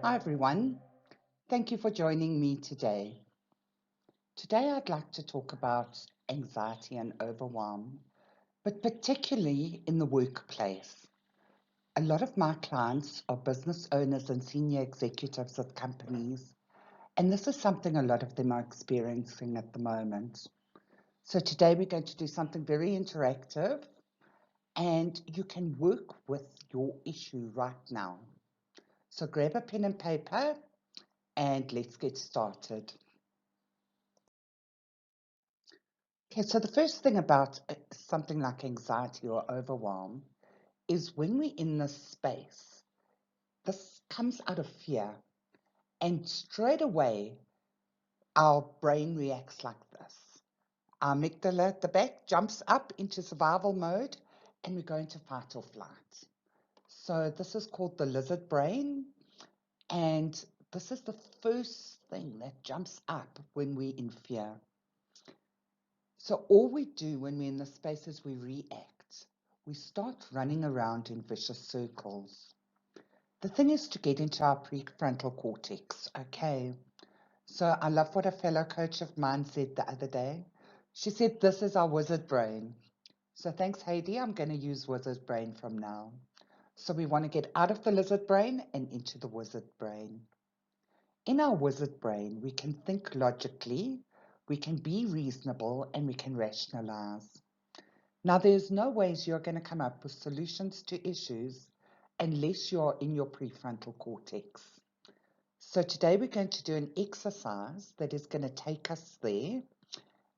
Hi everyone, thank you for joining me today. Today I'd like to talk about anxiety and overwhelm, but particularly in the workplace. A lot of my clients are business owners and senior executives at companies, and this is something a lot of them are experiencing at the moment. So today we're going to do something very interactive, and you can work with your issue right now. So grab a pen and paper and let's get started. Okay, so the first thing about something like anxiety or overwhelm is when we're in this space, this comes out of fear, and straight away our brain reacts like this. Our amygdala at the back jumps up into survival mode, and we go into fight or flight. So this is called the lizard brain, and this is the first thing that jumps up when we're in fear. So all we do when we're in the space is we react. We start running around in vicious circles. The thing is to get into our prefrontal cortex, okay? So I love what a fellow coach of mine said the other day. She said, this is our wizard brain. So thanks, Heidi. I'm going to use wizard brain from now. So we want to get out of the lizard brain and into the wizard brain. In our wizard brain, we can think logically, we can be reasonable, and we can rationalize. Now, there's no ways you're going to come up with solutions to issues unless you're in your prefrontal cortex. So today we're going to do an exercise that is going to take us there.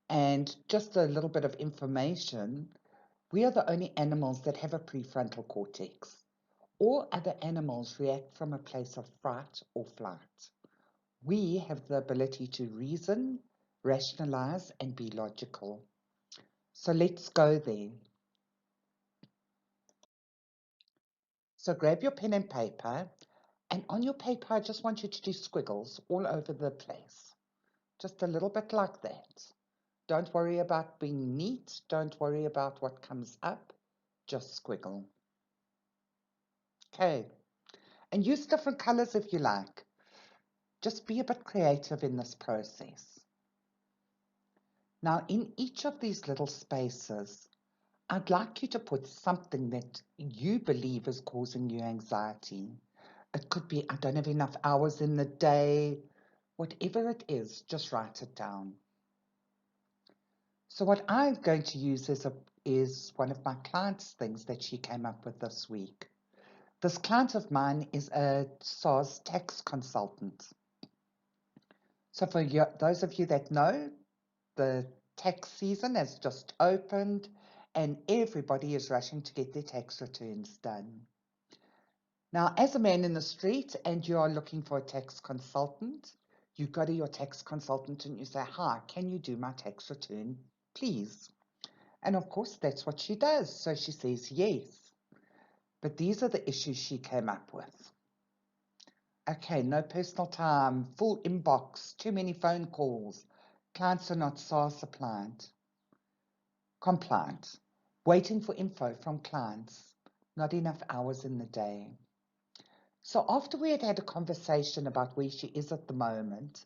And just a little bit of information, we are the only animals that have a prefrontal cortex. All other animals react from a place of fright or flight. We have the ability to reason, rationalize, and be logical. So let's go there. So grab your pen and paper, and on your paper, I just want you to do squiggles all over the place. Just a little bit like that. Don't worry about being neat. Don't worry about what comes up. Just squiggle. Okay. And use different colors if you like. Just be a bit creative in this process. Now, in each of these little spaces, I'd like you to put something that you believe is causing you anxiety. It could be, I don't have enough hours in the day. Whatever it is, just write it down. So what I'm going to use is one of my clients' things that she came up with this week. This client of mine is a SARS tax consultant. So for those of you that know, the tax season has just opened and everybody is rushing to get their tax returns done. Now, as a man in the street and you are looking for a tax consultant, you go to your tax consultant and you say, hi, can you do my tax return, please? And of course, that's what she does. So she says yes. But these are the issues she came up with. Okay, no personal time, full inbox, too many phone calls, clients are not SARS compliant, waiting for info from clients, not enough hours in the day. So after we had a conversation about where she is at the moment,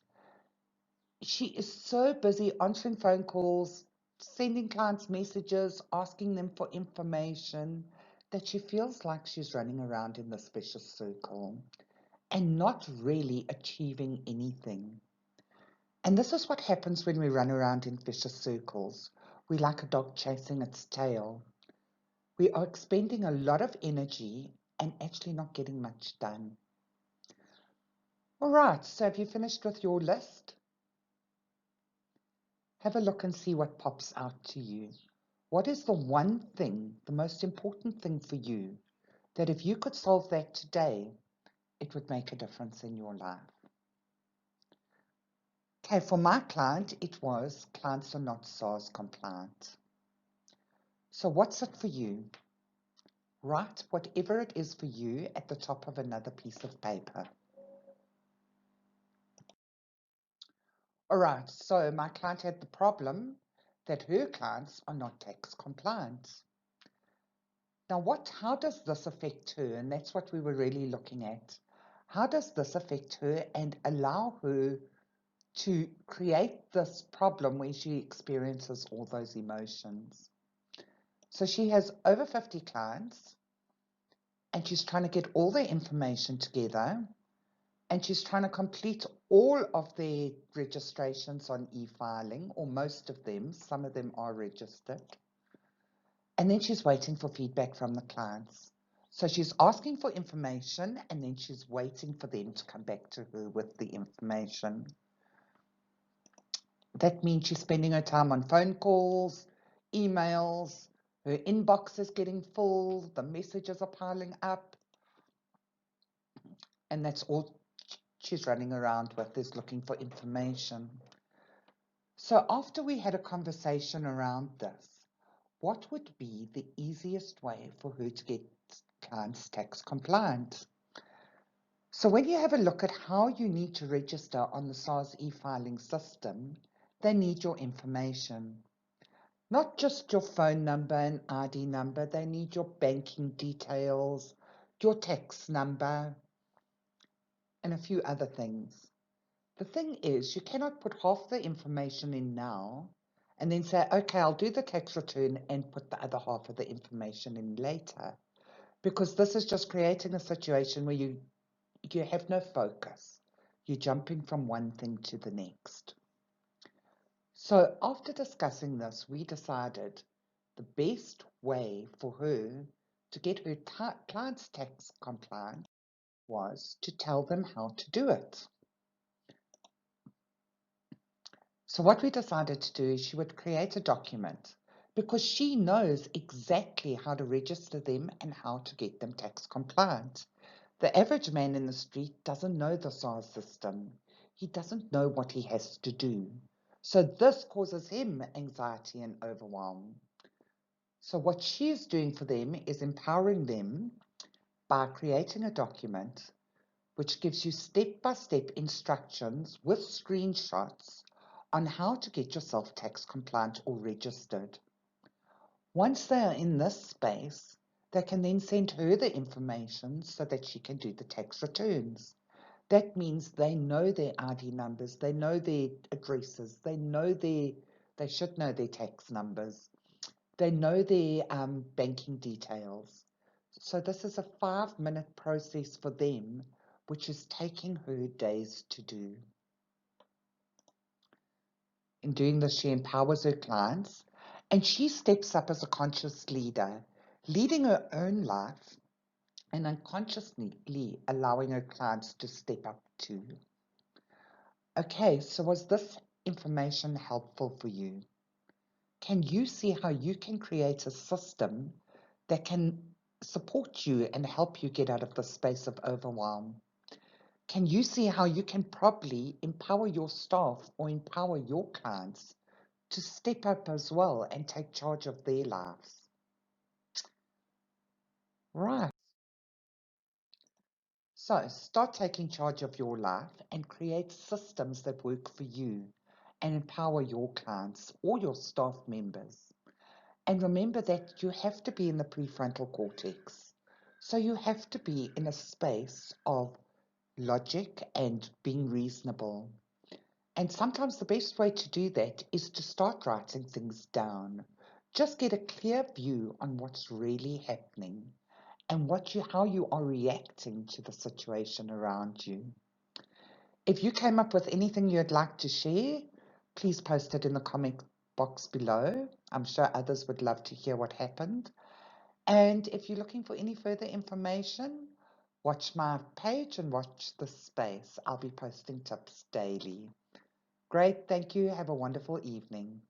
she is so busy answering phone calls, sending clients messages, asking them for information, that she feels like she's running around in this vicious circle and not really achieving anything. And this is what happens when we run around in vicious circles. We're like a dog chasing its tail. We are expending a lot of energy and actually not getting much done. All right, so have you finished with your list? Have a look and see what pops out to you. What is the one thing, the most important thing for you, that if you could solve that today, it would make a difference in your life? Okay, for my client, it was clients are not SARS compliant. So what's it for you? Write whatever it is for you at the top of another piece of paper. All right, so my client had the problem that her clients are not tax compliant. Now, how does this affect her? And that's what we were really looking at. how does this affect her and allow her to create this problem where she experiences all those emotions. So she has over 50 clients and she's trying to get all their information together and she's trying to complete all of their registrations on e-filing, or most of them. Some of them are registered. And then she's waiting for feedback from the clients. So she's asking for information and then she's waiting for them to come back to her with the information. That means she's spending her time on phone calls, emails, her inbox is getting full, the messages are piling up, and that's all she's running around with, is looking for information. So after we had a conversation around this, what would be the easiest way for her to get clients tax compliant? So when you have a look at how you need to register on the SARS e-filing system, they need your information. Not just your phone number and ID number, they need your banking details, your tax number, and a few other things. The thing is, you cannot put half the information in now and then say, okay, I'll do the tax return and put the other half of the information in later, because this is just creating a situation where you have no focus. You're jumping from one thing to the next. So after discussing this, we decided the best way for her to get her clients tax compliant was to tell them how to do it. So what we decided to do is she would create a document, because she knows exactly how to register them and how to get them tax compliant. The average man in the street doesn't know the SARS system. He doesn't know what he has to do. So this causes him anxiety and overwhelm. So what she's doing for them is empowering them by creating a document which gives you step-by-step instructions with screenshots on how to get yourself tax compliant or registered. Once they are in this space, they can then send her the information so that she can do the tax returns. That means they know their ID numbers, they know their addresses, they should know their tax numbers. They know their banking details. So this is a 5-minute process for them, which is taking her days to do. In doing this, she empowers her clients and she steps up as a conscious leader, leading her own life and unconsciously allowing her clients to step up too. Okay, so was this information helpful for you? Can you see how you can create a system that can support you and help you get out of the space of overwhelm? Can you see how you can probably empower your staff or empower your clients to step up as well and take charge of their lives? Right. So start taking charge of your life and create systems that work for you and empower your clients or your staff members. And remember that you have to be in the prefrontal cortex. So you have to be in a space of logic and being reasonable. And sometimes the best way to do that is to start writing things down. Just get a clear view on what's really happening and how you are reacting to the situation around you. If you came up with anything you'd like to share, please post it in the comment box below. I'm sure others would love to hear what happened. And if you're looking for any further information, watch my page and watch this space. I'll be posting tips daily. Great, thank you. Have a wonderful evening.